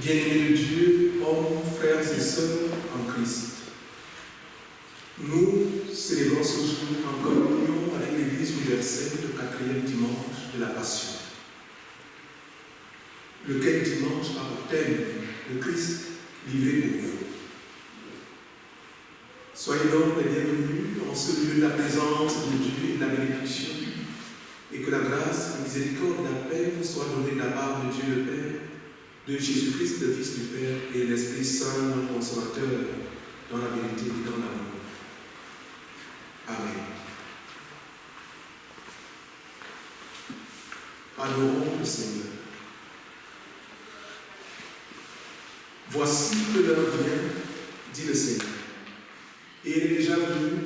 Bien-aimés de Dieu, hommes, frères et sœurs en Christ, nous célébrons ce jour en communion avec l'Église universelle le 4e dimanche de la Passion. Lequel dimanche a pour thème le Christ livré pour vous. Soyez donc les bienvenus en ce lieu de la présence de Dieu et de la bénédiction, et que la grâce, la miséricorde, la paix vous soit donnée de la part de Dieu le Père, de Jésus-Christ, le Fils du Père, et l'Esprit Saint, notre Consolateur, dans la vérité et dans l'amour. Amen. Adorons le Seigneur. Voici que l'heure vient, dit le Seigneur, et elle est déjà venue,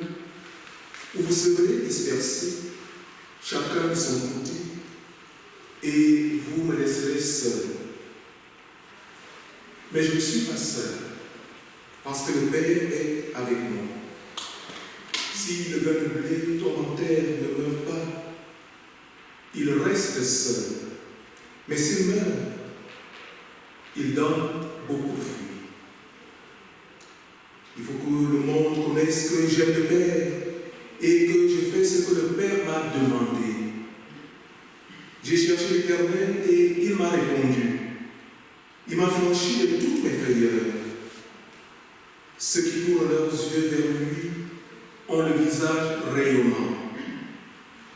où vous serez dispersés, chacun de son côté, et vous me laisserez seul. Mais je ne suis pas seul, parce que le Père est avec moi. Si le grain de blé tourmentaire ne meurt pas, il reste seul. Mais s'il meurt, il donne beaucoup de fruits. Il faut que le monde connaisse que j'aime le Père et que je fais ce que le Père m'a demandé. J'ai cherché l'Éternel et il m'a répondu. Il m'a franchi de toutes mes frayeurs. Ceux qui tournent leurs yeux vers lui ont le visage rayonnant.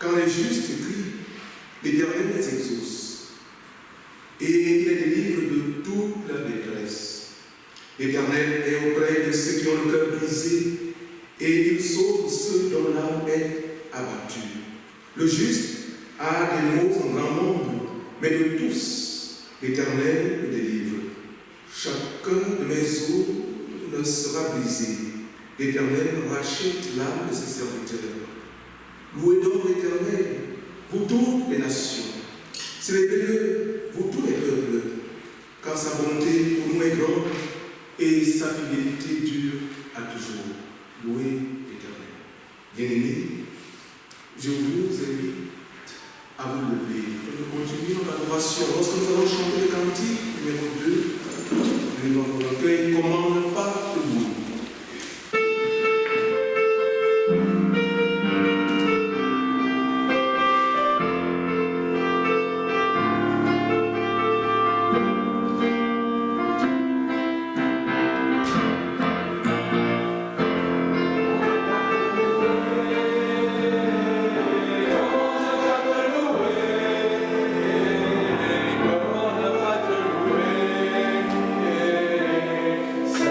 Quand les justes crient, l'Éternel les exauce. Et il les délivre de toute la détresse. L'Éternel est auprès de ceux qui ont le cœur brisé, et il sauve ceux dont l'âme est abattue. Le juste a des maux en grand nombre, mais de tous, l'Éternel le délivre. Chacun de mes os ne sera brisé. L'Éternel rachète l'âme de ses serviteurs. Louez donc l'Éternel, vous toutes les nations. Célébrez-le, vous tous les peuples, car sa bonté pour nous est grande et sa fidélité dure à toujours. Louez l'Éternel. Bien-aimés, je vous invite à vous lever. Nous continuons notre adoration. Lorsque nous allons chanter le cantique numéro 2, notre recueil commande pas le mot. Say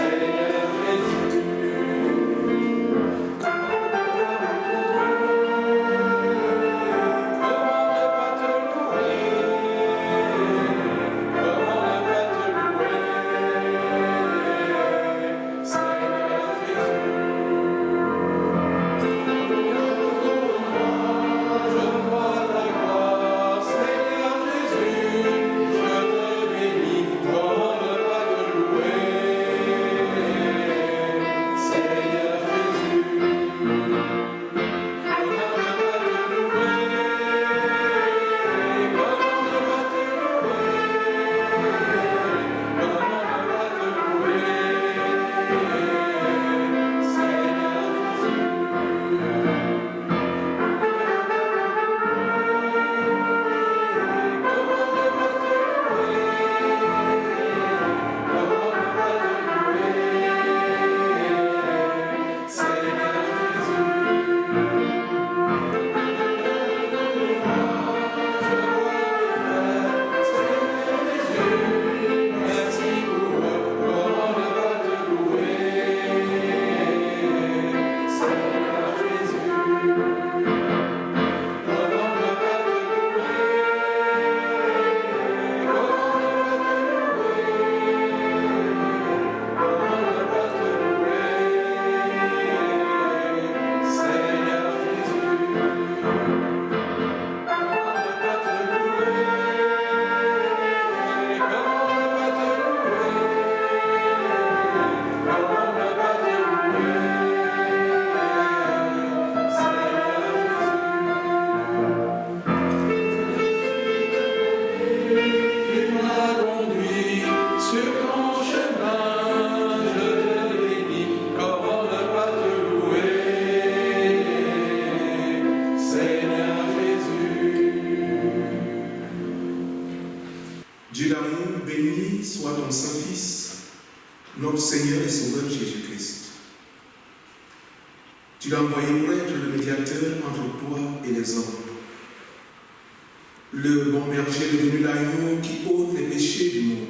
béni soit ton Saint-Fils, notre Seigneur et Sauveur Jésus-Christ. Tu l'as envoyé pour être le médiateur entre toi et les hommes. Le bon berger est devenu l'agneau qui ôte les péchés du monde.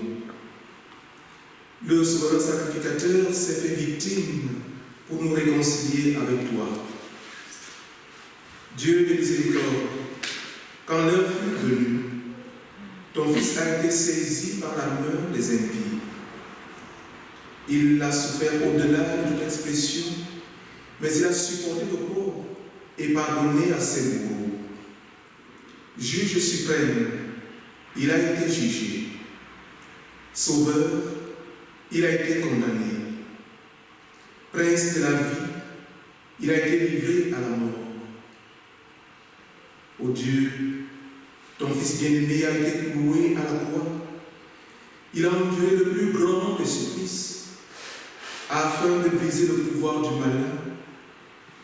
Le souverain sacrificateur s'est fait victime pour nous réconcilier avec toi. Dieu de miséricorde, quand l'heure fut venue, ton Fils a été saisi par la main des impies. Il a souffert au-delà de toute expression, mais il a supporté le pauvre et pardonné à ses bourreaux. Juge suprême, il a été jugé. Sauveur, il a été condamné. Prince de la vie, il a été livré à la mort. Ô Dieu, ton Fils bien-aimé a été cloué à la croix. Il a enduré le plus grand des supplices afin de briser le pouvoir du malin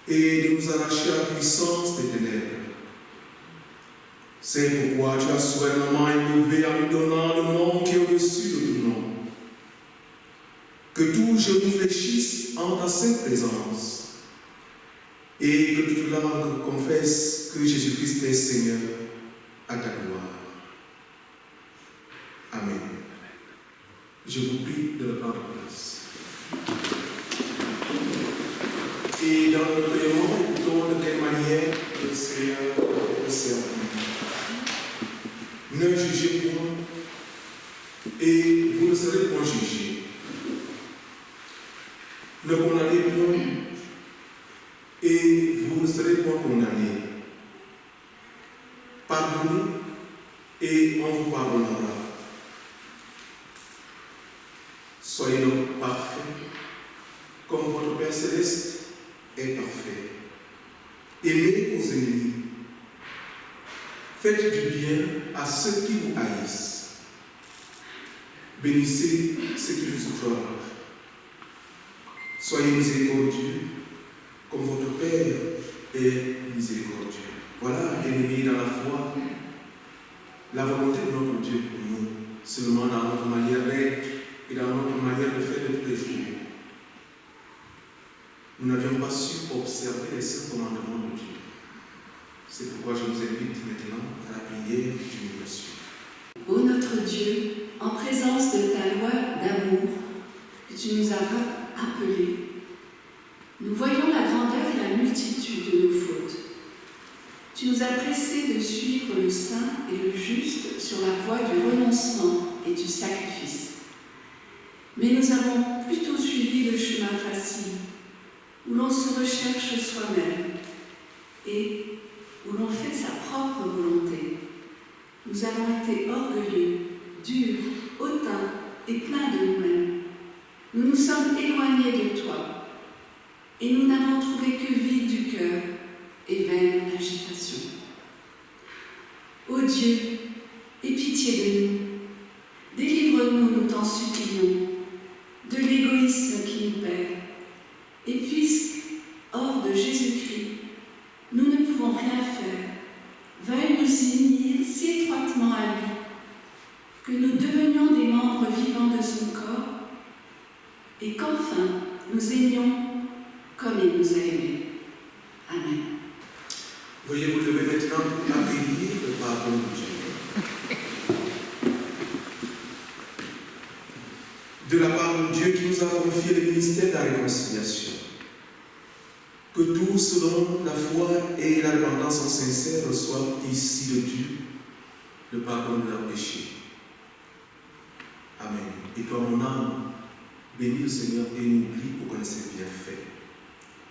et de nous arracher à la puissance des ténèbres. C'est pourquoi tu as soigneusement élevé en lui donnant le nom qui est au-dessus de tout nom. Que tout genou fléchisse en ta sainte présence et que toute langue confesse que Jésus-Christ est Seigneur à ta gloire. Amen. Je vous prie de le prendre place. Et dans le paiement, écoutons de quelle manière le Seigneur peut servir. Ne jugez point, et vous ne serez point jugés. Ne condamnez point, et vous ne serez point condamnés. Pardonnez, et on vous pardonnera. Soyez donc parfaits, comme votre Père Céleste est parfait. Aimez vos ennemis. Faites du bien à ceux qui vous haïssent. Bénissez ceux qui vous outragent. Soyez miséricordieux, comme votre Père est miséricordieux. Voilà, bien-aimés dans la foi, la volonté de notre Dieu pour nous, seulement dans notre manière d'être et dans notre manière de faire de tous les jours. Nous n'avions pas su observer les 5 commandements de Dieu. C'est pourquoi je vous invite maintenant à la prière d'humiliation. Ô notre Dieu, en présence de ta loi d'amour que tu nous as appelés, nous voyons la grandeur et la multitude de nos fautes. Tu nous as pressés de suivre le saint et le juste sur la voie du renoncement et du sacrifice. Mais nous avons plutôt suivi le chemin facile, où l'on se recherche soi-même et où l'on fait sa propre volonté. Nous avons été orgueilleux, durs, hautains et pleins de nous-mêmes. Nous nous sommes éloignés de toi et nous n'avons trouvé que vide du cœur et vaine agitation. Ô Dieu, aie pitié de nous. Délivre-nous, nous t'en supplions, de l'égoïsme qui nous perd. Et puisque, hors de Jésus-Christ, nous ne pouvons rien faire, veuille nous unir si étroitement à lui, que nous devenions des membres vivants de son corps, et qu'enfin nous aimions comme il nous a aimés. Amen. Veuillez vous lever maintenant pour accueillir le pardon de Dieu. De la part de Dieu qui nous a confié le ministère de la réconciliation. Que tous, selon la foi et la repentance sincère, reçoivent ici de Dieu le pardon de leurs péchés. Amen. Et toi, mon âme, bénis le Seigneur et n'oublie aucun de ses bienfaits.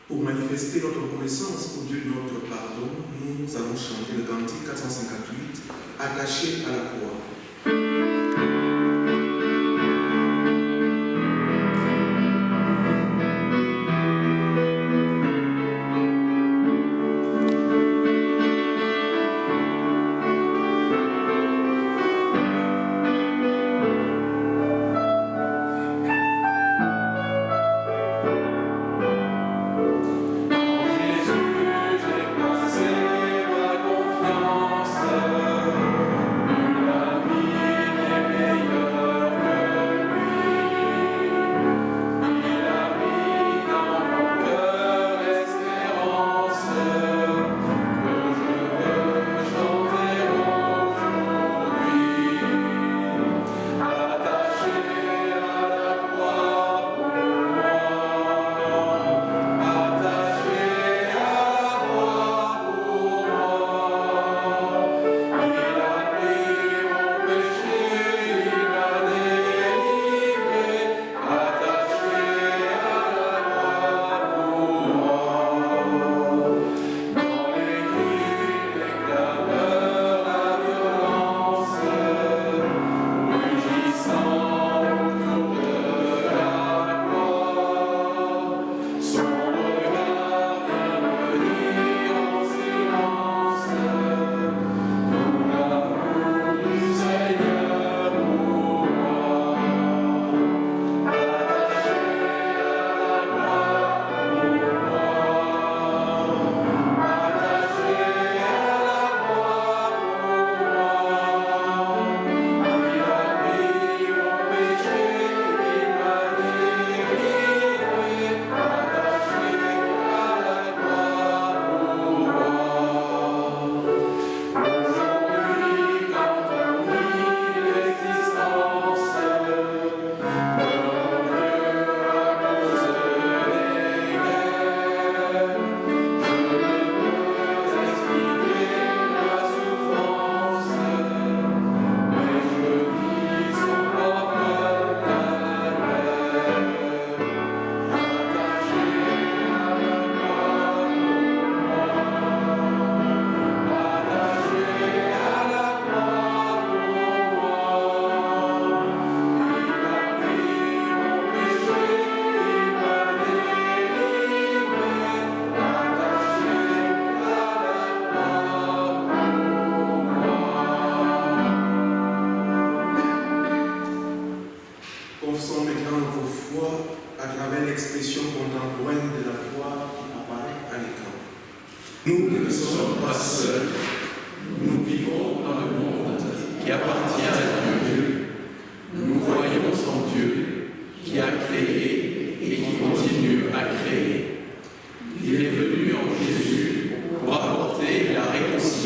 Pour manifester notre reconnaissance pour Dieu de notre pardon, nous allons chanter le cantique 458, attaché à la croix. J'ai placé ma confiance.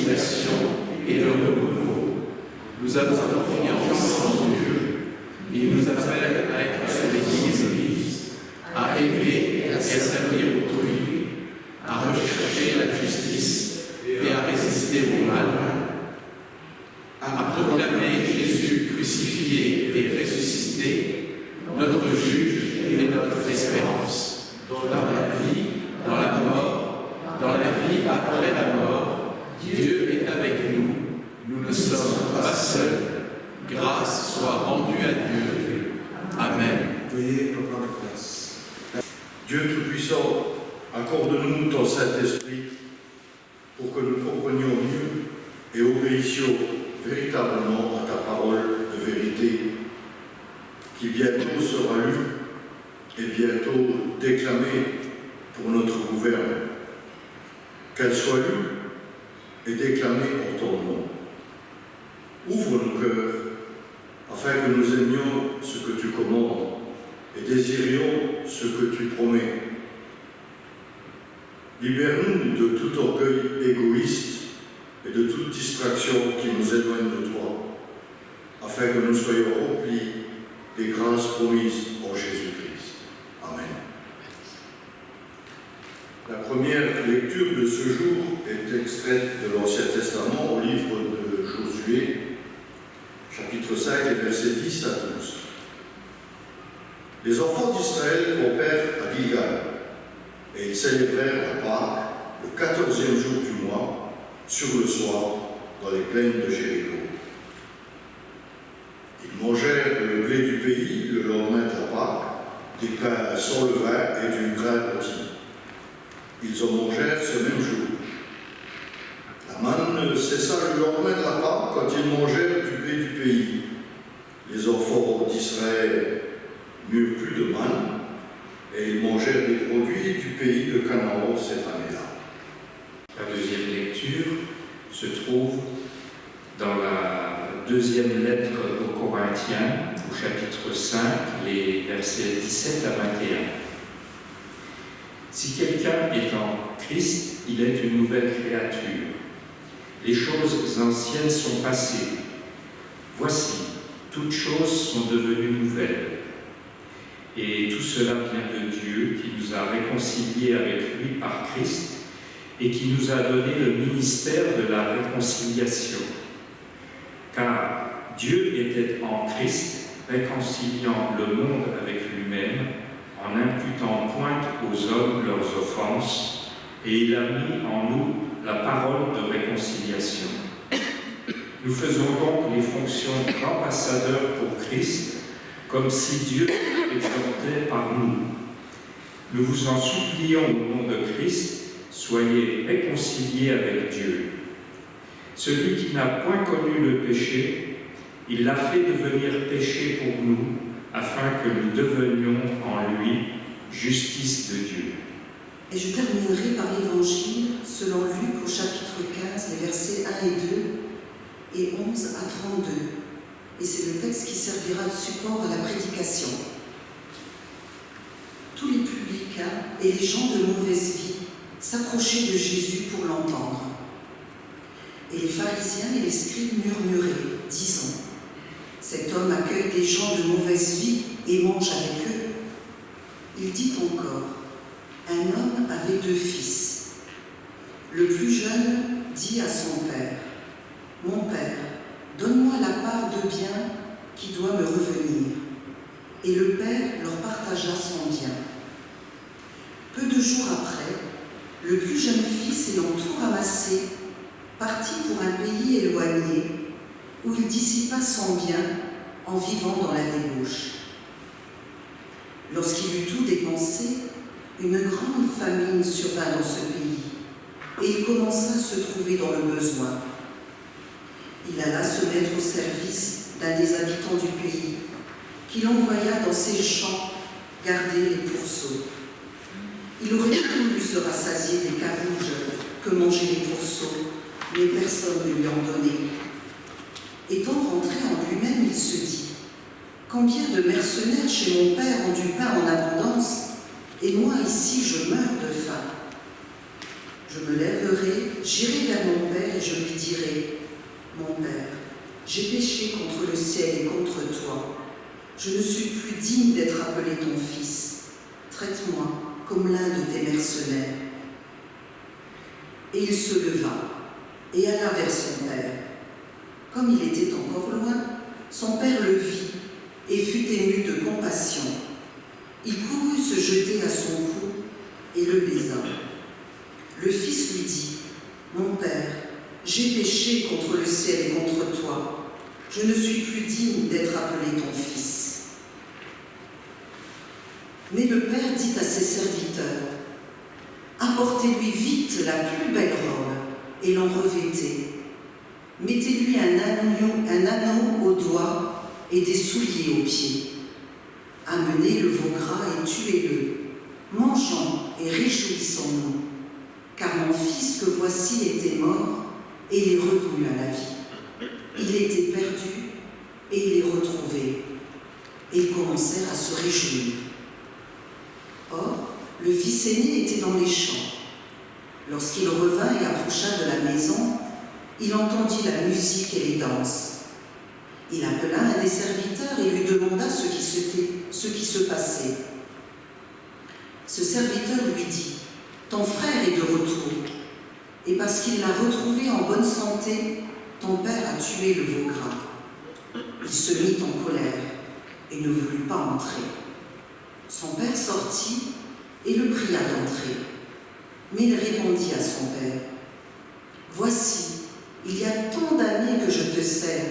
réconciliation et le renouveau. Nous avons confiance en Dieu. Il nous appelle à être sur l'Église, à aimer et à servir autrui, à rechercher la justice et à résister au mal, à proclamer Jésus crucifié et ressuscité, notre juge et notre espérance, dans la vie, dans la mort, dans la vie après la mort. Dieu est avec nous, nous ne sommes pas seuls. Grâce soit rendue à Dieu. Amen. Veuillez reprendre place. Dieu Tout-Puissant, accorde-nous ton Saint-Esprit pour que nous comprenions mieux et obéissions véritablement à ta parole de vérité, qui bientôt sera lue et bientôt déclamée pour notre gouverne. Qu'elle soit lue et déclamée en ton nom. Ouvre nos cœurs afin que nous aimions ce que tu commandes et désirions ce que tu promets. Libère-nous de tout orgueil égoïste et de toute distraction qui nous éloigne de toi, afin que nous soyons remplis des grâces promises en Jésus-Christ. Amen. La première lecture de ce jour est extraite de l'Ancien Testament au livre de Josué, chapitre 5, versets 10 à 12. Les enfants d'Israël campèrent à Gilgal, et ils célébrèrent la Pâque le 14e jour du mois, sur le soir, dans les plaines de Jéricho. Ils mangèrent le blé du pays le lendemain de la Pâque, des pains sans levain et du grain rôti. Ils en mangèrent ce même jour. La manne cessa le lendemain de la Pâque quand ils mangèrent du blé du pays. Les enfants d'Israël n'eurent plus de manne et ils mangèrent des produits du pays de Canaan cette année-là. La deuxième lecture se trouve dans la deuxième lettre aux Corinthiens, au chapitre 5, les versets 17 à 21. Si quelqu'un est en Christ, il est une nouvelle créature. Les choses anciennes sont passées. Voici, toutes choses sont devenues nouvelles. Et tout cela vient de Dieu qui nous a réconciliés avec lui par Christ et qui nous a donné le ministère de la réconciliation. Car Dieu était en Christ, réconciliant le monde avec lui-même, en n'imputant point aux hommes leurs offenses, et il a mis en nous la parole de réconciliation. Nous faisons donc les fonctions d'ambassadeurs pour Christ, comme si Dieu exhortait par nous. Nous vous en supplions au nom de Christ, soyez réconciliés avec Dieu. Celui qui n'a point connu le péché, il l'a fait devenir péché pour nous, afin que nous devenions en lui justice de Dieu. Et je terminerai par l'Évangile selon Luc au chapitre 15, les versets 1 et 2 et 11 à 32. Et c'est le texte qui servira de support à la prédication. Tous les publicains et les gens de mauvaise vie s'approchaient de Jésus pour l'entendre. Et les pharisiens et les scribes murmuraient, disant : cet homme accueille des gens de mauvaise vie et mange avec eux. Il dit encore : un homme avait 2 fils. Le plus jeune dit à son père : mon père, donne-moi la part de bien qui doit me revenir. Et le père leur partagea son bien. Peu de jours après, le plus jeune fils, ayant tout ramassé, partit pour un pays éloigné, où il dissipa son bien en vivant dans la débauche. Lorsqu'il eut tout dépensé, une grande famine survint dans ce pays, et il commença à se trouver dans le besoin. Il alla se mettre au service d'un des habitants du pays, qu'il envoya dans ses champs garder les pourceaux. Il aurait voulu se rassasier des carouges que mangeaient les pourceaux, mais personne ne lui en donnait. Étant rentré en lui-même, il se dit : combien de mercenaires chez mon père ont du pain en abondance, et moi ici je meurs de faim. Je me lèverai, j'irai vers mon père et je lui dirai : j'ai péché contre le ciel et contre toi. Je ne suis plus digne d'être appelé ton fils. Traite-moi comme l'un de tes mercenaires. » Et il se leva et alla vers son père. Comme il était encore loin, son père le vit et fut ému de compassion. Il courut se jeter à son cou et le baisa. Le fils lui dit : « Mon père, j'ai péché contre le ciel et contre toi. Je ne suis plus digne d'être appelé ton fils. » Mais le père dit à ses serviteurs : « Apportez-lui vite la plus belle robe et l'en revêtez. Mettez-lui un anneau au doigt et des souliers aux pieds. Amenez le veau gras et tuez-le. Mangeons et réjouissons-nous, car mon fils que voici était mort et il est revenu à la vie. Il était perdu et il est retrouvé. » Et ils commencèrent à se réjouir. Or, le fils aîné était dans les champs. Lorsqu'il revint et approcha de la maison, il entendit la musique et les danses. Il appela un des serviteurs et lui demanda ce qui se passait. Ce serviteur lui dit : « Ton frère est de retour, et parce qu'il l'a retrouvé en bonne santé, ton père a tué le veau gras. » Il se mit en colère et ne voulut pas entrer. Son père sortit et le pria d'entrer. Mais il répondit à son père : « Voici, il y a tant d'années que je te sers,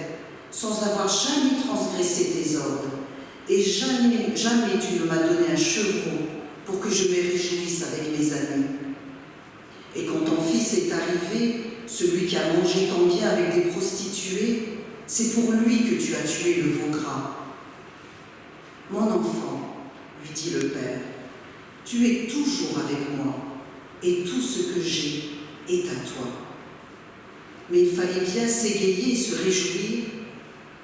sans avoir jamais transgressé tes ordres, et jamais tu ne m'as donné un chevreau pour que je me réjouisse avec mes amis. Et quand ton fils est arrivé, celui qui a mangé ton bien avec des prostituées, c'est pour lui que tu as tué le veau gras. Mon enfant, lui dit le père, tu es toujours avec moi, et tout ce que j'ai est à toi. Mais il fallait bien s'égayer et se réjouir,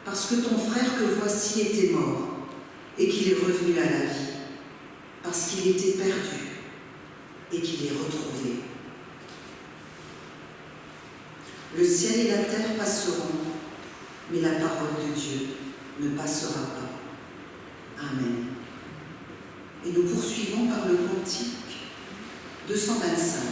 parce que ton frère que voici était mort, et qu'il est revenu à la vie, parce qu'il était perdu, et qu'il est retrouvé. Le ciel et la terre passeront, mais la parole de Dieu ne passera pas. Amen. Et nous poursuivons par le cantique 225.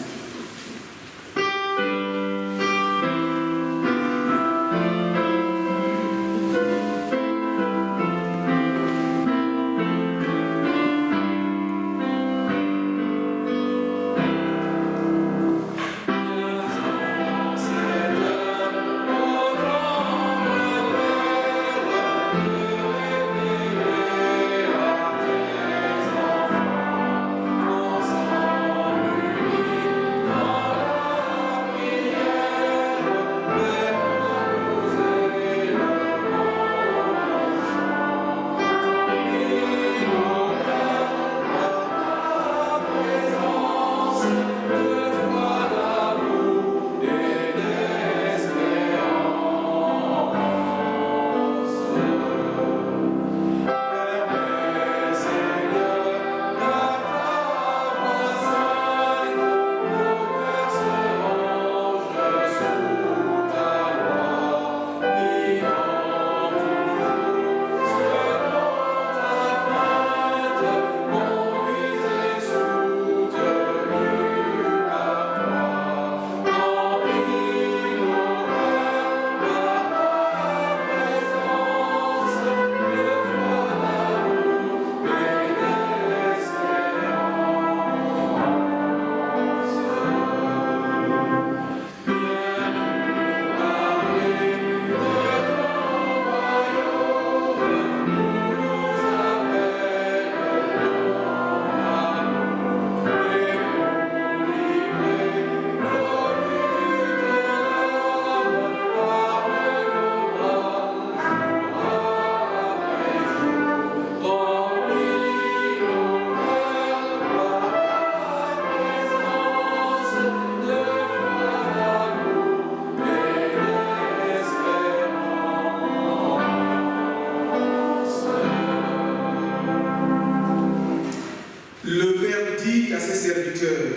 Le Père dit à ses serviteurs :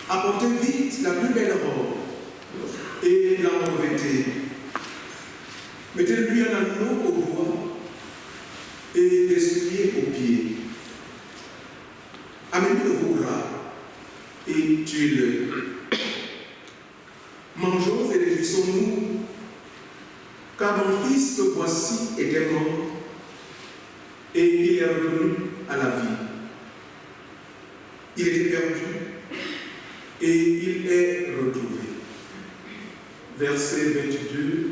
apportez vite la plus belle robe et la revêtez. réjouissons-nous, car mon fils que voici était mort, et il est revenu à la vie. Il était perdu, et il est retrouvé. Versets 22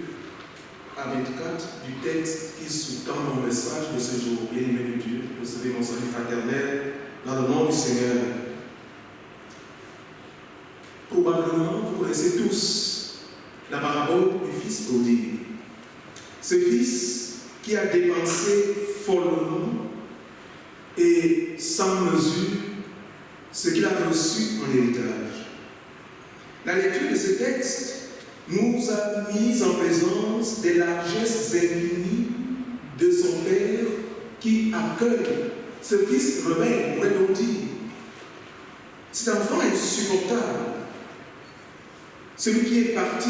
à 24 du texte qui sous-tend mon message de ce jour. Bien-aimé de Dieu, recevez mon salut fraternel dans le nom du Seigneur. Probablement, vous connaissez tous la parabole du fils prodigue. Ce fils qui a dépensé follement et sans mesure ce qu'il a reçu en héritage. La lecture de ce texte nous a mis en présence des largesses infinies de son Père qui accueille ce fils rebelle, pourrait-on dire. Cet enfant est insupportable. Celui qui est parti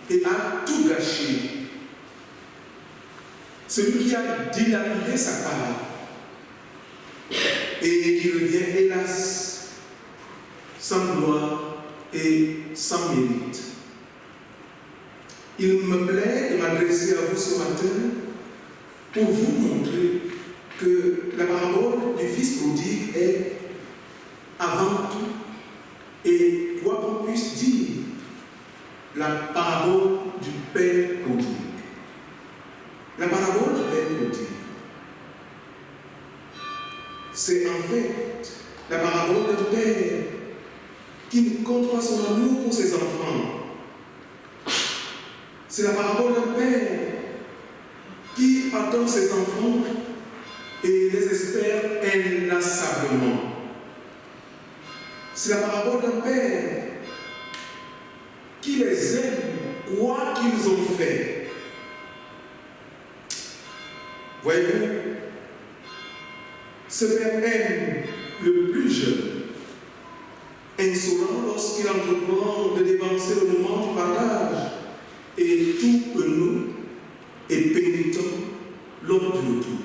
et a tout gâché. Celui qui a dilapidé sa part et qui revient, hélas, sans gloire et sans mérite. Il me plaît de m'adresser à vous ce matin pour vous montrer que la parabole du fils prodigue est avant tout, et quoi qu'on puisse dire, la parabole du Père prodigue. La parabole du Père prodigue, c'est en fait la parabole d'un Père qui ne compte pas son amour pour ses enfants. C'est la parabole d'un Père qui attend ses enfants et les espère inlassablement. C'est la parabole d'un Père qui les aime quoi qu'ils ont fait. Voyez-vous, ce Père aime le plus jeune, insolent lorsqu'il entreprend de dévancer le moment du partage, et tout penaud et pénitent lors du retour.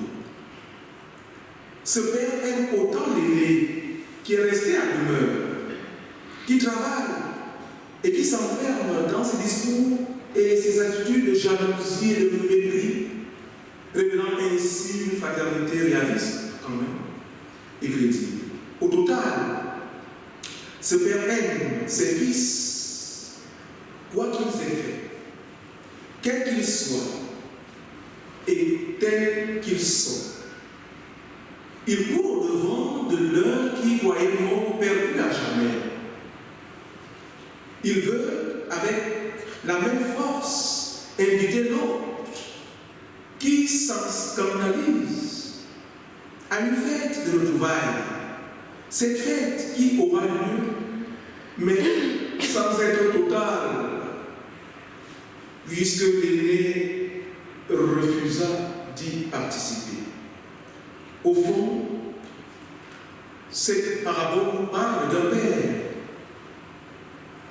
Ce Père aime autant l'aîné qui est resté à demeure, qui travaille et qui s'enferme dans ses discours et ses attitudes de jalousie et de mépris, révélant ainsi une fraternité réaliste quand même et crédible. Au total, ce Père aime ses fils, quoi qu'ils aient fait, quels qu'ils soient et tels qu'ils sont. Il court au-devant de l'un qui croyait mort perdu à jamais. Il veut, avec la même force, inviter l'autre qui s'en scandalise à une fête de retrouvailles. Cette fête qui aura lieu, mais sans être totale, puisque l'aîné refusa d'y participer. Au fond, cette parabole parle d'un Père.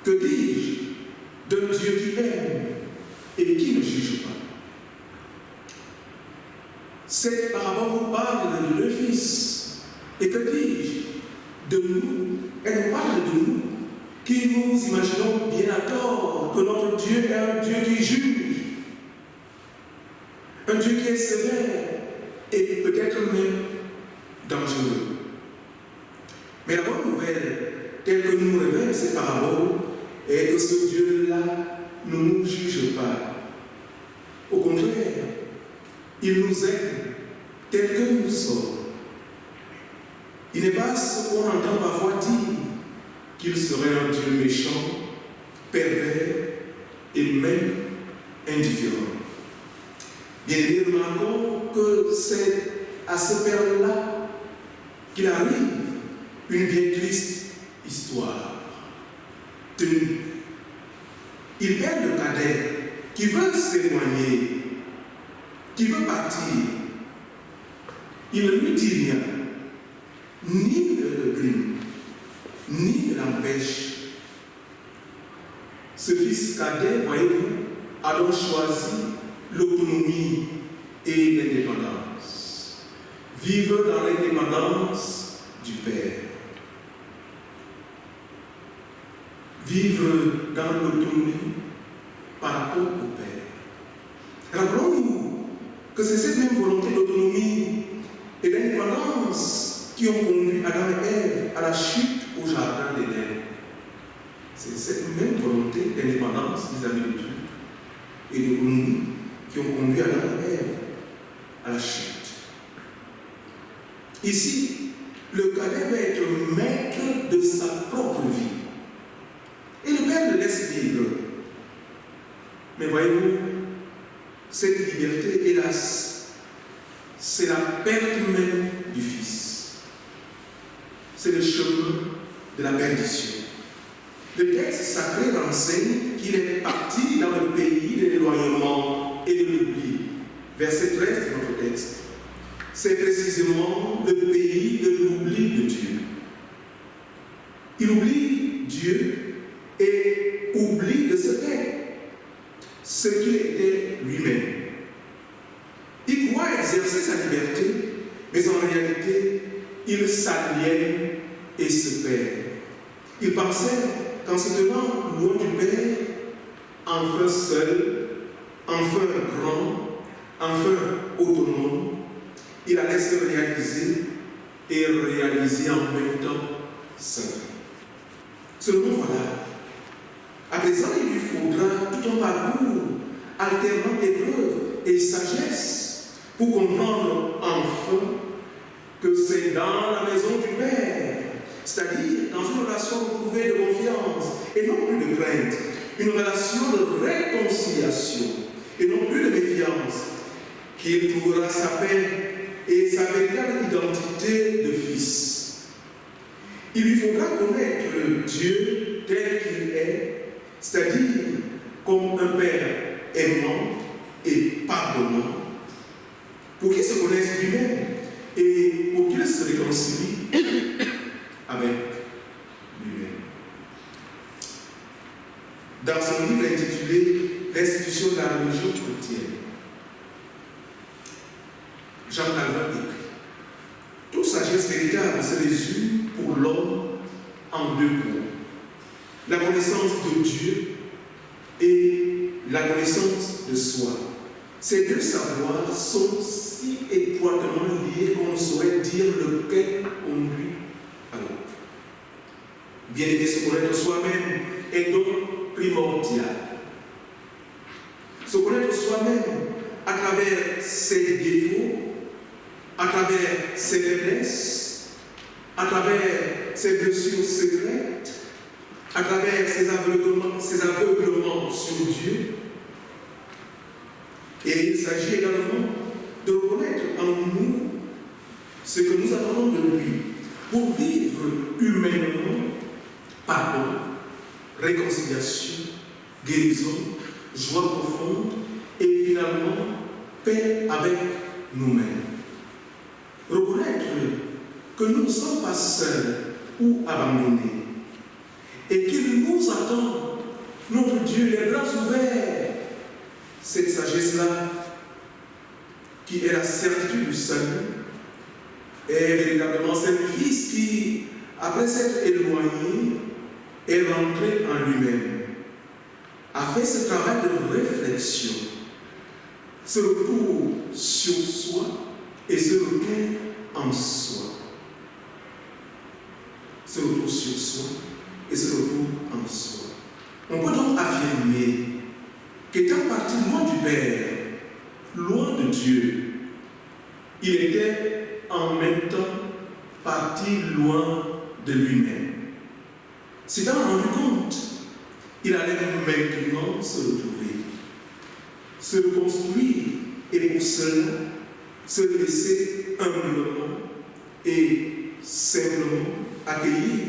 Que dis-je? D'un Dieu qui aime et qui ne juge pas. Cette parabole parle de deux fils. Et que dis-je? De nous. Elle parle de nous, qui nous imaginons bien à tort que notre Dieu est un Dieu qui juge, un Dieu qui est sévère et peut-être même dangereux. Mais la bonne nouvelle, telle que nous révèle ces paraboles, est que ce Dieu-là ne nous juge pas. Au contraire, il nous aime tel que nous sommes. Il n'est pas ce qu'on entend parfois dire, qu'il serait un Dieu méchant, pervers et même indifférent. Bien aimé, remarquons que c'est à ce Père-là qu'il arrive une bien triste histoire. Tenue. Il perd le cadet qui veut s'éloigner, qui veut partir. Il ne lui dit rien, ni ne le brime, ni ne l'empêche. Ce fils cadet, voyez-vous, a donc choisi l'autonomie et l'indépendance. Vivre dans l'indépendance du Père. Vivre dans l'autonomie pardon au Père. Rappelons-nous que c'est cette même volonté d'autonomie et d'indépendance qui ont conduit Adam et Ève à la chute au jardin d'Éden. C'est cette même volonté d'indépendance vis-à-vis de Dieu et d'autonomie qui ont conduit Adam et Ève à la chute. Ici, le cadet va être maître de sa propre vie. Et le Père le laisse libre. Mais voyez-vous, cette liberté, hélas, c'est la perte même du Fils. C'est le chemin de la perdition. Le texte sacré renseigne qu'il est parti dans le pays de l'éloignement et de l'oubli. Verset 13 de notre texte. C'est précisément le pays de l'oubli de Dieu. Il oublie Dieu et oublie de ce fait ce qu'il était lui-même. Il croit exercer sa liberté, mais en réalité, il s'aliène et se perd. Il pensait qu'en se tenant loin du Père, enfin seul, enfin grand, enfin autonome, il allait se réaliser et réaliser en même temps sa vie. Seulement voilà, à présent il lui faudra tout un parcours alternant épreuve et sagesse pour comprendre enfin que c'est dans la maison du Père, c'est-à-dire dans une relation retrouvée de confiance et non plus de crainte, une relation de réconciliation et non plus de méfiance, qu'il trouvera sa paix et sa véritable identité de fils. Il lui faudra connaître Dieu tel qu'il est, c'est-à-dire comme un Père aimant et pardonnant, pour qu'il se connaisse lui-même et pour qu'il se réconcilie avec lui-même. Dans son livre intitulé L'institution de la religion chrétienne, Jean Calvin écrit: toute sagesse véritable se résume pour l'homme en deux points: la connaissance de Dieu et la connaissance de soi. Ces deux savoirs sont si étroitement liés qu'on ne saurait dire lequel conduit à l'autre. Bien aimé, se connaître soi-même est donc primordial. Se connaître soi-même à travers ses défauts, à travers ses faiblesses, à travers ses blessures secrètes, à travers ses aveuglements sur Dieu. Et il s'agit également de reconnaître en nous ce que nous attendons de lui pour vivre humainement pardon, réconciliation, guérison, joie profonde et finalement paix avec nous-mêmes. Reconnaître que nous ne sommes pas seuls ou abandonnés et qu'il nous attend, notre Dieu, les bras ouverts. Cette sagesse-là, qui est la certitude du salut, est véritablement ce Fils qui, après s'être éloigné, est rentré en lui-même, a fait ce travail de réflexion, ce retour sur soi et ce retour en soi. Ce retour sur soi et ce retour en soi. On peut donc affirmer qu'étant parti loin du Père, loin de Dieu, il était en même temps parti loin de lui-même. S'étant rendu compte, il allait maintenant se retrouver, se reconstruire et pour cela se laisser humblement et simplement accueillir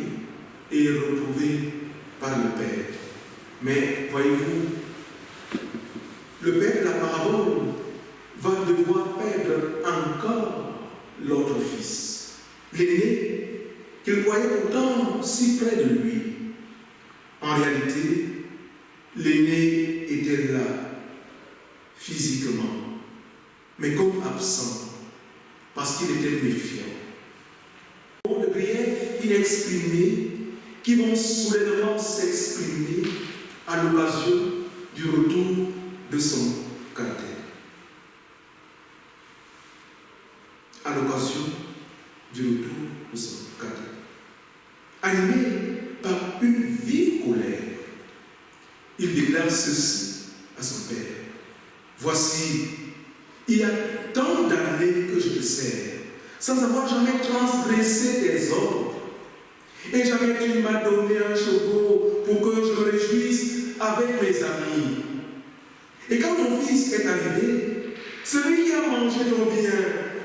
et retrouver par le Père. Mais voyez-vous, le Père de la parabole va devoir perdre encore l'autre fils, l'aîné, qu'il croyait pourtant si près de lui. En réalité, l'aîné était là, physiquement, mais comme absent, parce qu'il était méfiant. De griefs inexprimés qui vont soudainement s'exprimer à l'occasion du retour ceci à son père. Voici, il y a tant d'années que je te sers, sans avoir jamais transgressé tes ordres. Et jamais tu m'as donné un chevreau pour que je me réjouisse avec mes amis. Et quand mon fils est arrivé, celui qui a mangé ton bien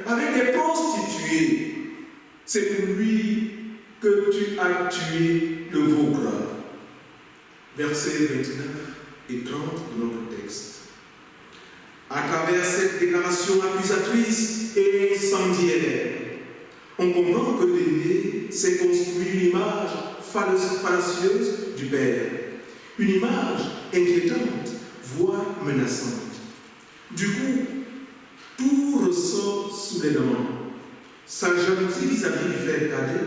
avec des prostituées, c'est pour lui que tu as tué le veau gras. Versets 29 et 30 de notre texte. À travers cette déclaration accusatrice et incendiaire, on comprend que l'aîné s'est construit une image fallacieuse du père, une image inquiétante, voire menaçante. Du coup, tout ressort sous les dents. Sa jalousie vis-à-vis du frère cadet,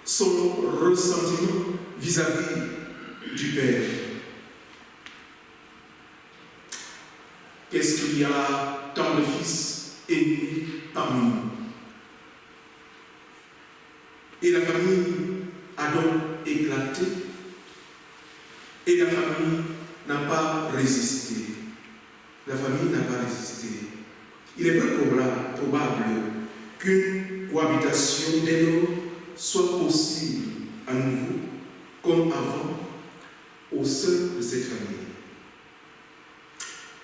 son ressentiment vis-à-vis du père. Qu'est-ce qu'il y a tant de fils aînés parmi nous? Et la famille a donc éclaté, et la famille n'a pas résisté. La famille n'a pas résisté. Il est peu probable qu'une cohabitation dès lors soit possible à nouveau, comme avant, au sein de cette famille.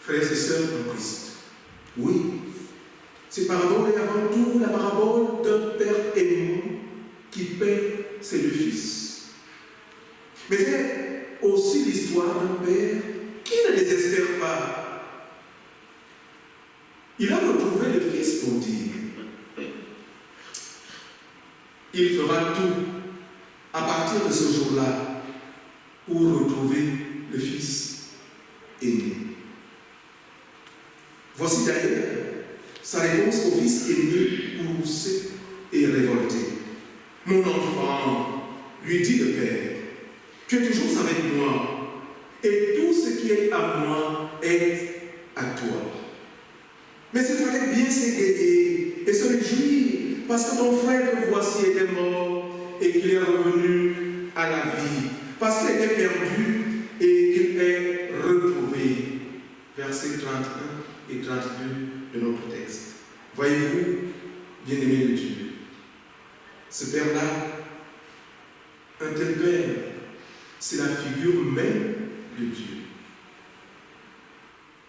Frères et sœurs en Christ, oui, cette parabole est avant tout la parabole d'un père aimant qui perd ses deux fils. Mais c'est aussi l'histoire d'un père qui ne désespère pas. Il a retrouvé le fils prodigue. Il fera tout à partir de ce jour-là pour retrouver le fils aîné. Voici d'ailleurs sa réponse au fils aîné courroucé et révolté. Mon enfant, lui dit le père, tu es toujours avec moi, et tout ce qui est à moi est à toi. Mais il fallait bien s'égayer et se réjouir, parce que ton frère que voici était mort et qu'il est revenu à la vie, parce qu'il était perdu et qu'il est retrouvé. Versets 31 et 32 de notre texte. Voyez-vous, bien-aimés de Dieu, ce père-là, un tel père, c'est la figure même de Dieu.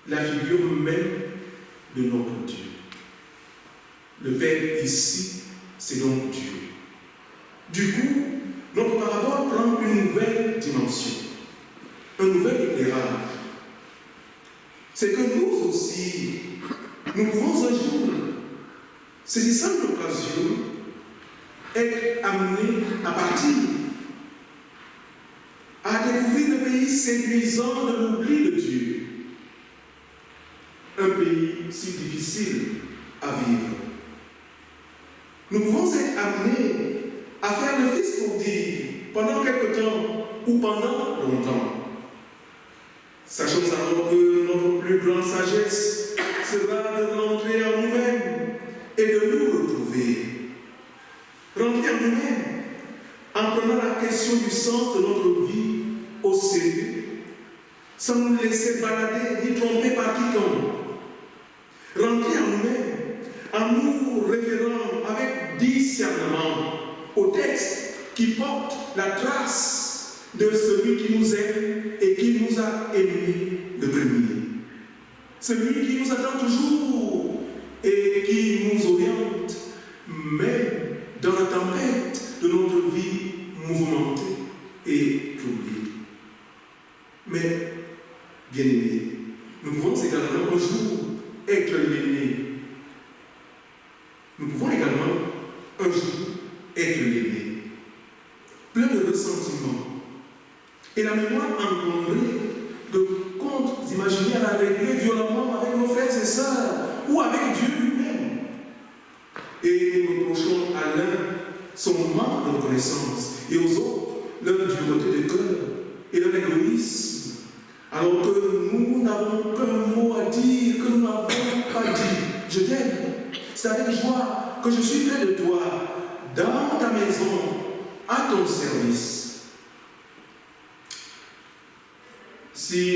La figure même de notre Dieu. Le Père ici, c'est donc Dieu. Du coup, notre parabole prend une nouvelle dimension, un nouvel éclairage. C'est que nous aussi, nous pouvons un jour, saisissant l'occasion, être amenés à partir, à découvrir le pays séduisant de l'oubli de Dieu. Un pays si difficile à vivre. Nous pouvons être amenés à faire le fils prodigue pendant quelque temps ou pendant longtemps. Sachons alors que notre plus grande sagesse sera de rentrer en nous-mêmes et de nous retrouver. Rentrer en nous-mêmes en prenant la question du sens de notre vie au sérieux, sans nous laisser balader ni tromper par quiconque. Rentrer en nous-mêmes en nous référant avec discernement au texte qui porte la trace de celui qui nous aime et qui nous a aimés le premier. Celui qui nous attend toujours et qui nous oriente, même dans la tempête de notre vie mouvementée et troublée. Mais, bien-aimés, nous pouvons également un jour être l'aîné. Nous pouvons également un jour être l'aîné, plein de ressentiments. Et la mémoire encombrée de contes imaginaires à régler violemment avec nos frères et sœurs ou avec Dieu lui-même. Et nous reprochons à l'un son manque de reconnaissance et aux autres leur dureté de cœur et leur égoïsme, alors que nous n'avons qu'un mot à dire que nous n'avons pas dit. Je t'aime. C'est avec joie que je suis près de toi, dans ta maison, à ton service. Si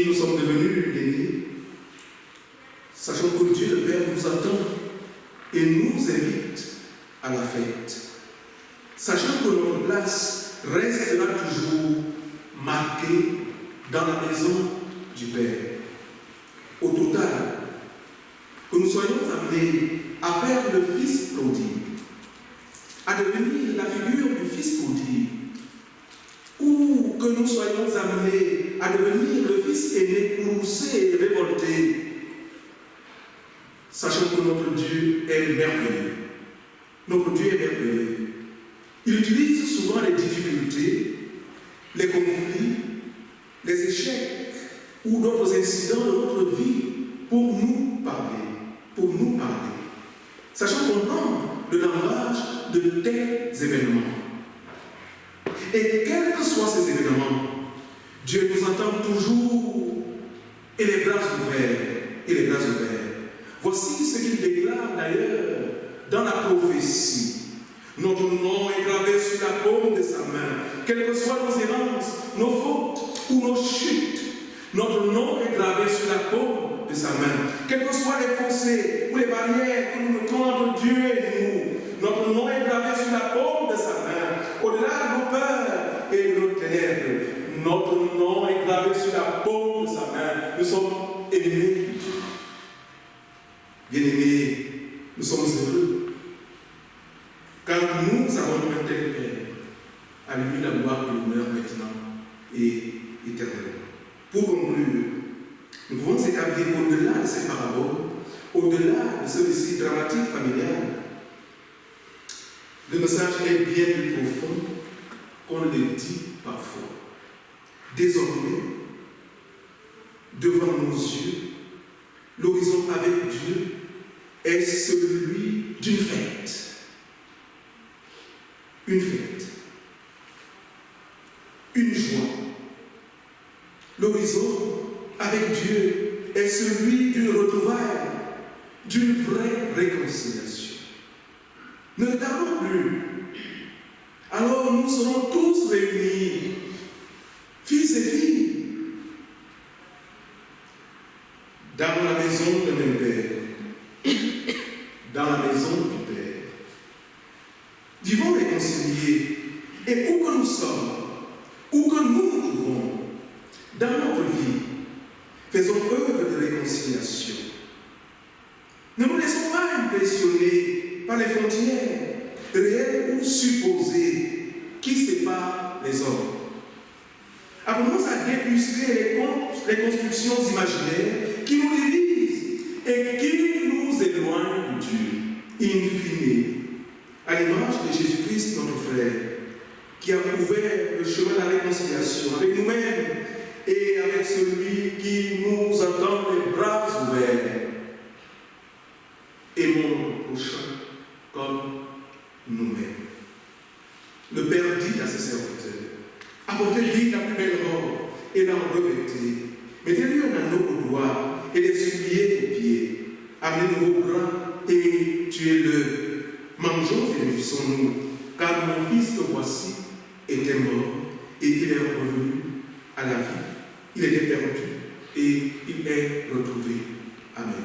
plus l'aîné, sachant que Dieu le Père nous attend et nous invite à la fête, sachant que notre place restera toujours marquée dans la maison du Père. Au total, que nous soyons amenés à faire le Fils prodigue, à devenir la figure du Fils prodigue, ou que nous soyons amenés à devenir le Fils aîné courroucé et révolté, sachant que notre Dieu est merveilleux. Notre Dieu est merveilleux. Il utilise souvent les difficultés, les conflits, les échecs ou d'autres incidents de notre vie pour nous parler, sachant comprendre le langage de tels événements. Et quels que soient ces événements, Dieu nous entend toujours et les bras ouverts. Voici ce qu'il déclare d'ailleurs dans la prophétie. Notre nom est gravé sur la paume de sa main. Quelles que soient nos errances, nos fautes ou nos chutes, notre nom est gravé sur la paume de sa main. Quels que soient les fossés ou les barrières que nous mettons entre Dieu et nous, notre nom est gravé sur la paume de sa main. Au-delà de nos peurs et de nos ténèbres, notre nom est gravé sur la paume de sa main. Nous sommes aimés de Dieu. Bien-aimés, nous sommes heureux, car nous avons un tel Père, à lui la gloire et l'honneur maintenant et éternellement. Pour conclure, nous pouvons établir qu'au-delà de ces paraboles, au-delà de ce récit dramatique familial, le message est bien plus profond qu'on le dit parfois. Désormais, devant nos yeux, l'horizon avec Dieu est celui d'une fête. Une fête. Une joie. L'horizon avec Dieu est celui d'une retrouvaille, d'une vraie réconciliation. Ne tardons plus. Alors nous serons tous réunis, fils et filles, dans la maison de mon Père, dans la maison du Père. Vivons réconciliés, et où que nous sommes, où que nous nous trouvons, dans notre vie, faisons œuvre de réconciliation. Ne nous laissons pas impressionner par les frontières réelles ou supposées qui séparent les hommes. Apprenons à dépusquer les constructions imaginaires qui nous divisent et qui nous éloignent de Dieu. In fine, à l'image de Jésus-Christ, notre frère, qui a ouvert le chemin de la réconciliation avec nous-mêmes et avec celui qui nous attend les bras ouverts. Aimons notre prochain comme nous-mêmes. Le Père dit à ses serviteurs, apportez-lui la plus belle robe et l'en revêtez. Mettez-lui un anneau au doigt et les souliers aux pieds. Amenez vos bras et tuez-le. Mangeons et réjouissons-nous, car mon fils que voici était mort et il est revenu à la vie. Il était perdu et il est retrouvé. Amen.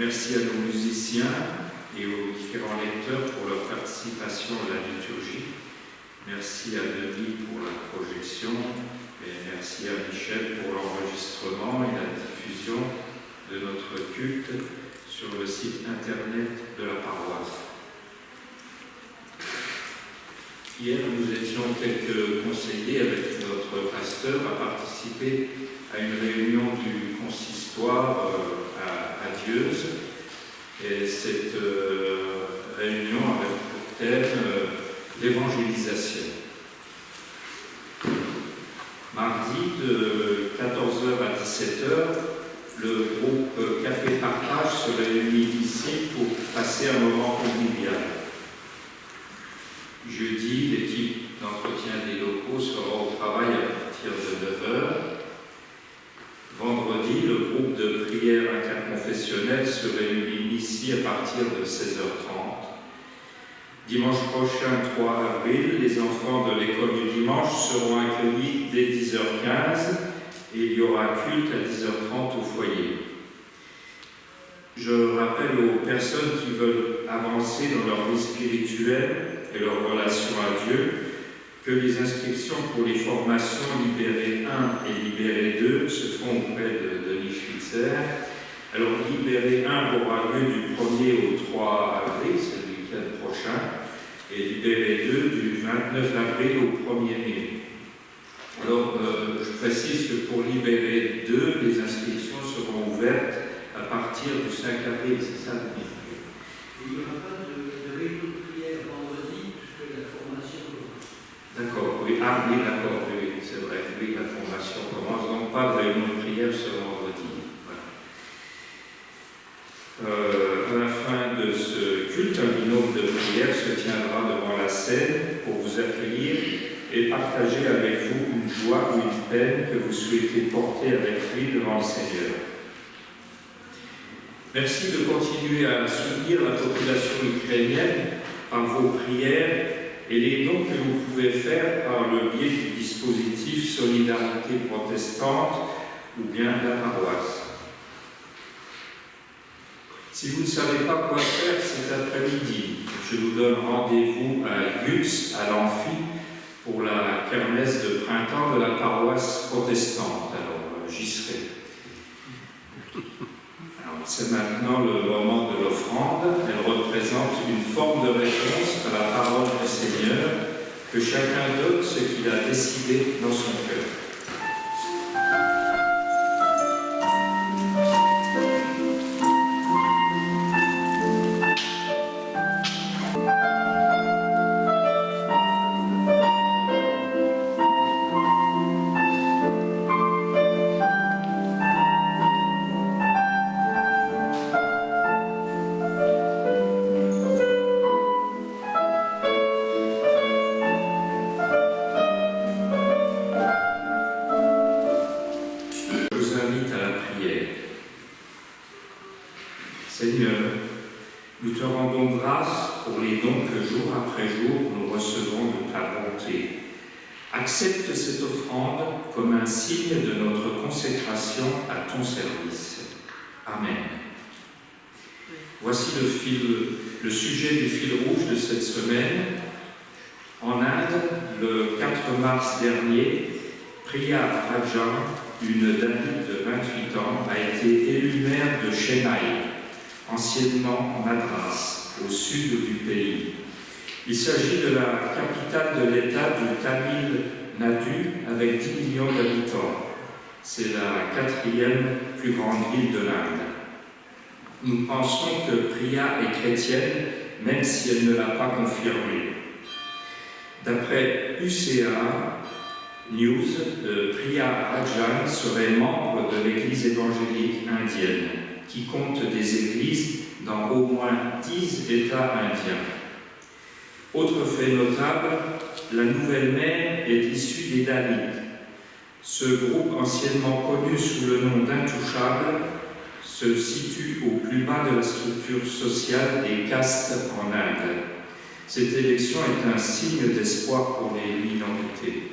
Merci à nos musiciens et aux différents lecteurs pour leur participation à la liturgie. Merci à Denis pour la projection et merci à Michel pour l'enregistrement et la diffusion de notre culte sur le site internet de la paroisse. Hier, nous étions quelques conseillers avec notre pasteur à participer à une réunion du consistoire à Dieuze. Et cette réunion avait pour thème l'évangélisation. Mardi, de 14h à 17h, le groupe Café Partage se réunit ici pour passer un moment convivial. Jeudi, l'équipe d'entretien des locaux sera au travail à partir de 9h. Vendredi, le groupe de prière interconfessionnelle se réunit ici à partir de 16h30. Dimanche prochain, 3 avril, les enfants de l'école du dimanche seront accueillis dès 10h15 et il y aura culte à 10h30 au foyer. Je rappelle aux personnes qui veulent avancer dans leur vie spirituelle et leur relation à Dieu que les inscriptions pour les formations Libéré 1 et Libéré 2 se font auprès de Denis Schwitzer. Alors Libéré 1 aura lieu du 1er au 3 avril, c'est le week-end prochain, et Libéré 2 du 29 avril au 1er mai. Alors je précise que pour Libéré 2, les inscriptions seront ouvertes à partir du 5 avril, c'est ça le livre. Il n'y aura pas de réunion de prière vendredi, puisque la formation. D'accord, oui, d'accord, oui, c'est vrai, oui, la formation commence, donc pas de réunion de prière ce vendredi. Voilà. À la fin de ce culte, un binôme de prière se tiendra devant la scène pour vous accueillir et partager avec vous une joie ou une peine que vous souhaitez porter avec lui devant le Seigneur. Merci de continuer à soutenir la population ukrainienne par vos prières et les dons que vous pouvez faire par le biais du dispositif Solidarité protestante ou bien la paroisse. Si vous ne savez pas quoi faire cet après-midi, je vous donne rendez-vous à Lux, à l'Amphi, pour la kermesse de printemps de la paroisse protestante. Alors, j'y serai. C'est maintenant le moment de l'offrande. Elle représente une forme de réponse à la parole du Seigneur, que chacun donne ce qu'il a décidé dans son cœur. Seigneur, nous te rendons grâce pour les dons que jour après jour nous recevons de ta bonté. Accepte cette offrande comme un signe de notre consécration à ton service. Amen. Voici le sujet du fil rouge de cette semaine. En Inde, le 4 mars dernier, Priya Rajan, une Dalite de 28 ans, a été élue maire de Chennai, anciennement Madras, au sud du pays. Il s'agit de la capitale de l'État du Tamil Nadu avec 10 millions d'habitants. C'est la 4e plus grande ville de l'Inde. Nous pensons que Priya est chrétienne, même si elle ne l'a pas confirmé. D'après UCA News, Priya Rajan serait membre de l'Église évangélique indienne, qui compte des églises dans au moins 10 États indiens. Autre fait notable, la nouvelle maire est issue des Dalits. Ce groupe, anciennement connu sous le nom d'Intouchables, se situe au plus bas de la structure sociale des castes en Inde. Cette élection est un signe d'espoir pour les minorités.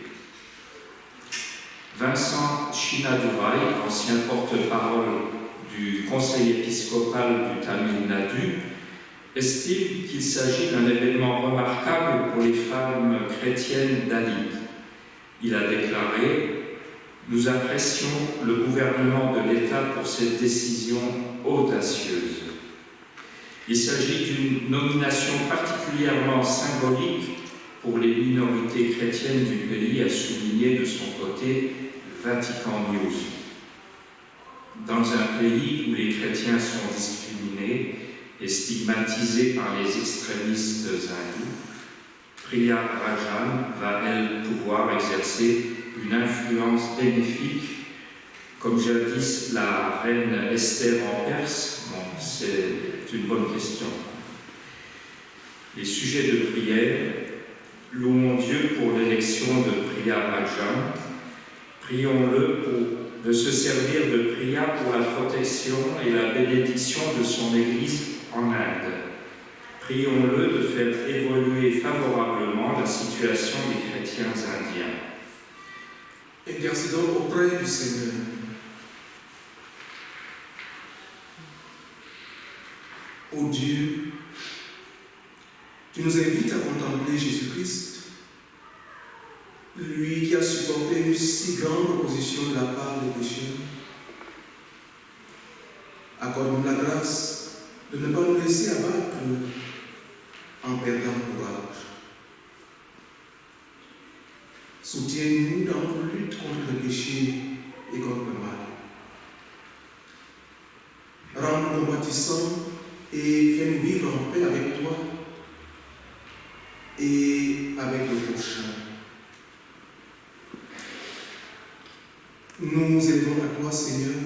Vincent Chinadurai, ancien porte-parole du Conseil épiscopal du Tamil Nadu, estime qu'il s'agit d'un événement remarquable pour les femmes chrétiennes d'Ali. Il a déclaré « Nous apprécions le gouvernement de l'État pour cette décision audacieuse. Il s'agit d'une nomination particulièrement symbolique pour les minorités chrétiennes du pays, a souligné de son côté Vatican News. Dans un pays où les chrétiens sont discriminés et stigmatisés par les extrémistes hindous, Priya Rajan va, elle, pouvoir exercer une influence bénéfique, comme jadis la reine Esther en Perse. Bon, c'est une bonne question. Les sujets de prière. Louons Dieu pour l'élection de Priya Rajan. Prions-le de se servir de Priya pour la protection et la bénédiction de son Église en Inde. Prions-le de faire évoluer favorablement la situation des chrétiens indiens. Intercédons auprès du Seigneur. Ô Dieu, tu nous invites à contempler Jésus-Christ, lui qui a supporté une si grande opposition de la part des pécheurs. Accorde-nous la grâce de ne pas nous laisser abattre en perdant courage. Soutiens-nous dans notre lutte contre le péché et contre le mal. Rends-nous compatissants et fais-nous vivre en paix avec toi et avec le prochain. Nous élevons à toi, Seigneur,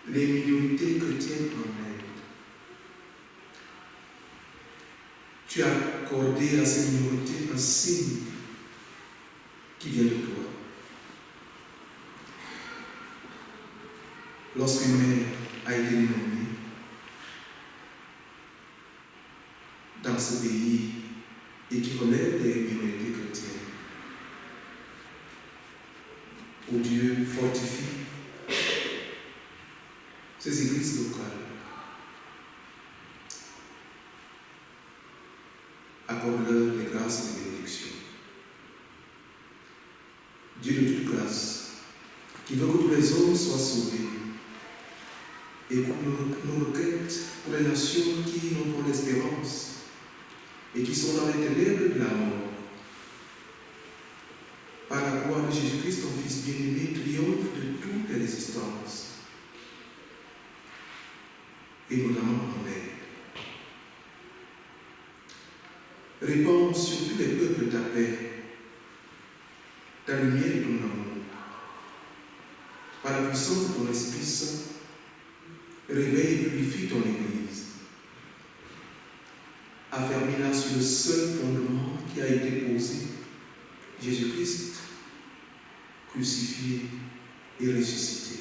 les minorités chrétiennes en Inde. Tu as accordé à ces minorités un signe qui vient de toi. Lorsqu'une mère a été nommée dans ce pays et qui relève des minorités chrétiennes, ô Dieu, fortifie ces églises locales. Accorde-leur les grâces et les bénédictions. Dieu de toute grâce, qui veut que tous les hommes soient sauvés, écoute nos requêtes pour les nations qui n'ont pas d'espérance et qui sont dans les ténèbres de la mort. Par la croix de Jésus-Christ, ton Fils bien-aimé, triomphe de toutes les résistances, et notamment en aide. Répands sur tous les peuples ta paix, ta lumière et ton amour. Par la puissance de ton Esprit Saint, réveille et purifie ton Église. Affermis-la sur le seul fondement qui a été posé, Jésus-Christ, crucifié et ressuscité.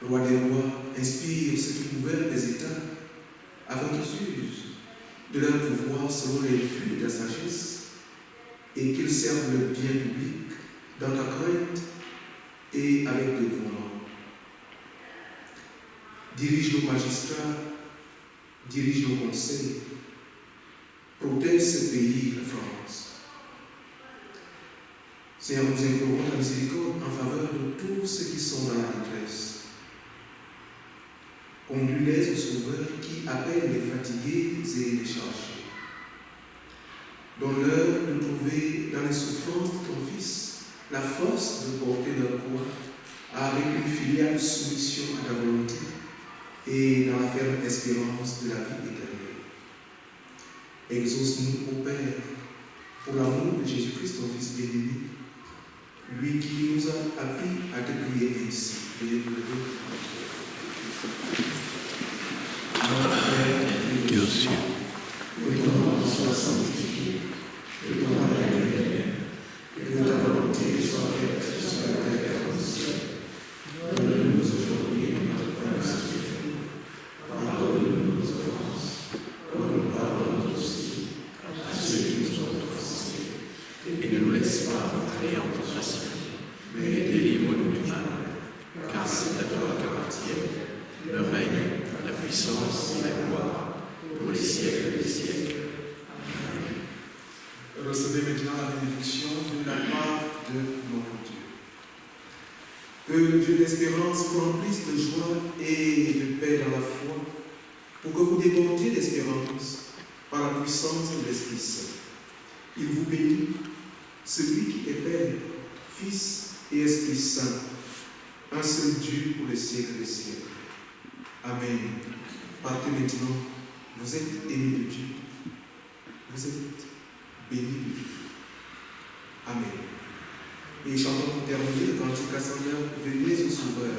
Roi des rois, inspire ceux qui gouvernent les États afin qu'ils usent de leur pouvoir selon les vues de ta sagesse et qu'ils servent le bien public dans ta crainte et avec dévouement. Dirige nos magistrats, dirige nos conseils, protège ce pays, la France. Seigneur, nous implorons la miséricorde en faveur de tous ceux qui sont dans la détresse. Conduis-les au Sauveur qui appelle les fatigués et les chargés. Donne-leur de trouver dans les souffrances de ton Fils la force de porter leur croix avec une filiale soumission à ta volonté et dans la ferme espérance de la vie éternelle. Exauce-nous, ô Père, pour l'amour de Jésus-Christ, ton Fils bien-aimé, lui qui nous a appris à te prier ainsi. Veuillez vous lever. Notre Père qui es aux cieux, que ton nom soit sanctifié, que ton règne vienne, que ta volonté soit faite sur la terre comme au ciel. Donne-nous aujourd'hui notre pain quotidien. Pardonne-nous nos offenses, comme nous pardonnons aussi à ceux qui nous ont offensés. Et ne nous laisse pas entrer en tentation, mais délivre-nous du mal. puissance et la gloire, pour les siècles des siècles. Recevez maintenant la bénédiction de la part de notre Dieu. Que le Dieu d'espérance vous remplisse de joie et de paix dans la foi, pour que vous débordiez d'espérance par la puissance de l'Esprit Saint. Il vous bénit, celui qui est Père, Fils et Esprit Saint, un seul Dieu pour les siècles des siècles. Amen. Partez maintenant, vous êtes aimés de Dieu. Vous êtes bénis de Dieu. Amen. Et chantons pour terminer le cantique ascendant, venez au Sauveur.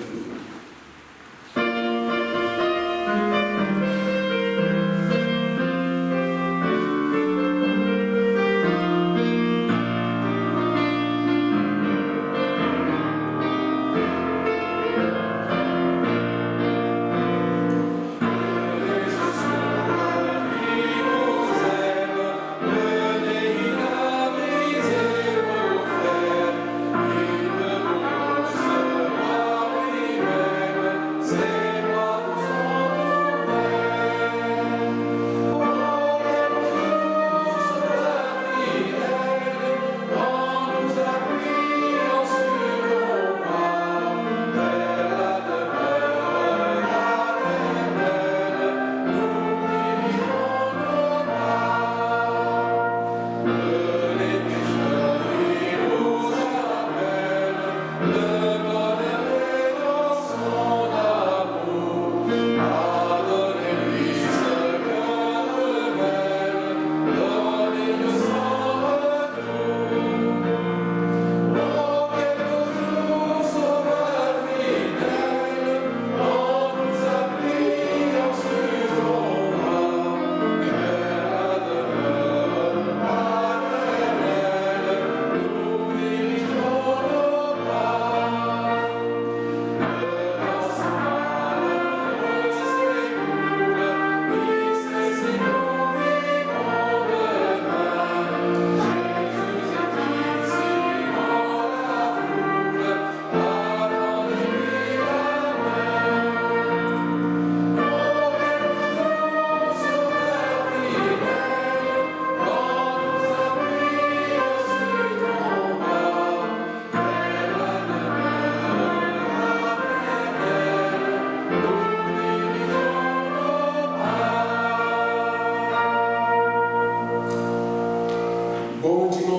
Bon dimanche.